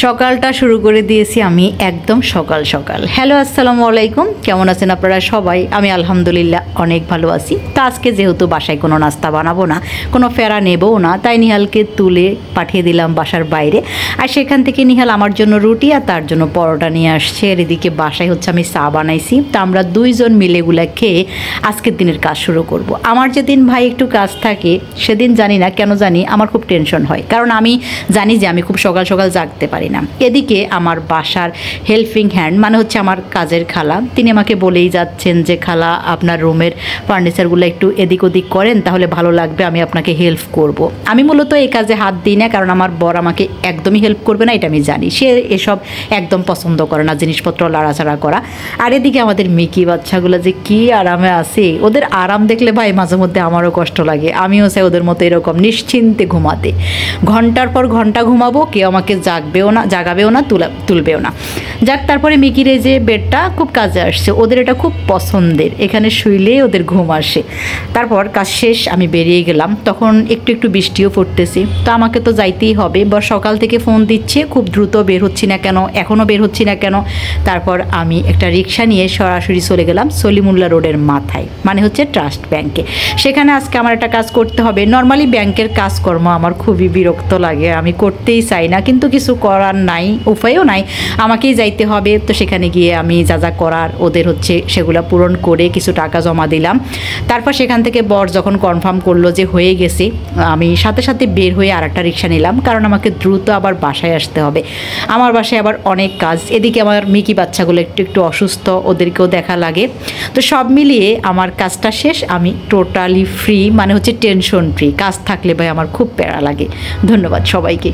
সকালটা শুরু করে দিয়েছি আমি একদম সকাল সকাল। হ্যালো, আসসালামু আলাইকুম। কেমন আছেন আপনারা সবাই? আমি আলহামদুলিল্লাহ অনেক ভালো আছি। তো আজকে যেহেতু বাসায় কোনো নাস্তা বানাবো না, কোনো ফেরা নেবও না, তাই নিহালকে তুলে পাঠিয়ে দিলাম বাসার বাইরে। আর সেখান থেকে নিহাল আমার জন্য রুটি আর তার জন্য পরোটা নিয়ে আসছে। আর এদিকে বাসায় হচ্ছে আমি চা বানাইছি। তো আমরা দুইজন মিলে এগুলা খেয়ে আজকের দিনের কাজ শুরু করব। আমার যেদিন ভাই একটু কাজ থাকে সেদিন জানি না কেন জানি আমার খুব টেনশন হয়, কারণ আমি জানি যে আমি খুব সকাল সকাল জাগতে পারি না। এদিকে আমার বাসার হেল্পিং হ্যান্ড মানে হচ্ছে আমার কাজের খালা, তিনি আমাকে বলেই যাচ্ছেন যে খালা আপনার রুমের ফার্নিচারগুলো একটু এদিক ওদিক করেন, তাহলে ভালো লাগবে, আমি আপনাকে হেল্প করব। আমি মূলত এই কাজে হাত দিই না, কারণ আমার বর আমাকে একদমই হেল্প করবে না, এটা আমি জানি। সে এসব একদম পছন্দ করে না, জিনিসপত্র লাড়াচাড়া করা। আর এদিকে আমাদের মিকি বাচ্চাগুলো যে কি আরামে আছে, ওদের আরাম দেখলে ভাই মাঝে মধ্যে আমারও কষ্ট লাগে। আমিও চাই ওদের মতো এরকম নিশ্চিন্তে ঘুমাতে। ঘন্টার পর ঘন্টা ঘুমাবো, কেউ আমাকে জাগাবেও না, তুলবেও না। যাক, তারপরে মিকির এই যে বেডটা খুব কাজে আসছে, ওদের এটা খুব পছন্দের, এখানে শুইলেই ওদের ঘুম আসে। তারপর কাজ শেষ, আমি বেরিয়ে গেলাম। তখন একটু একটু বৃষ্টিও পড়তেছে, তো আমাকে তো যাইতেই হবে। বা সকাল থেকে ফোন দিচ্ছে, খুব দ্রুত বের হচ্ছি না কেন, এখনও বের হচ্ছি না কেন। তারপর আমি একটা রিক্সা নিয়ে সরাসরি চলে গেলাম সলিমুল্লাহ রোডের মাথায়, মানে হচ্ছে ট্রাস্ট ব্যাংকে। সেখানে আজকে আমার একটা কাজ করতে হবে। নর্মালি ব্যাংকের কাজকর্ম আমার খুবই বিরক্ত লাগে, আমি করতেই চাই না, কিন্তু কিছু করার নাই, উপায়ও নাই, আমাকেই যাইতে হবে। তো সেখানে গিয়ে আমি যা যা করার ওদের হচ্ছে সেগুলো পূরণ করে কিছু টাকা জমা দিলাম। তারপর সেখান থেকে বর যখন কনফার্ম করলো যে হয়ে গেছে, আমি সাথে সাথে বের হয়ে আর একটা রিক্সা নিলাম, কারণ আমাকে দ্রুত আবার বাসায় আসতে হবে। আমার বাসায় আবার অনেক কাজ। এদিকে আমার মিকি বাচ্চাগুলো একটু একটু অসুস্থ, ওদেরকেও দেখা লাগে। তো সব মিলিয়ে আমার কাজটা শেষ, আমি টোটালি ফ্রি, মানে হচ্ছে টেনশন ফ্রি। কাজ থাকলে ভাই আমার খুব প্যারা লাগে। ধন্যবাদ সবাইকে।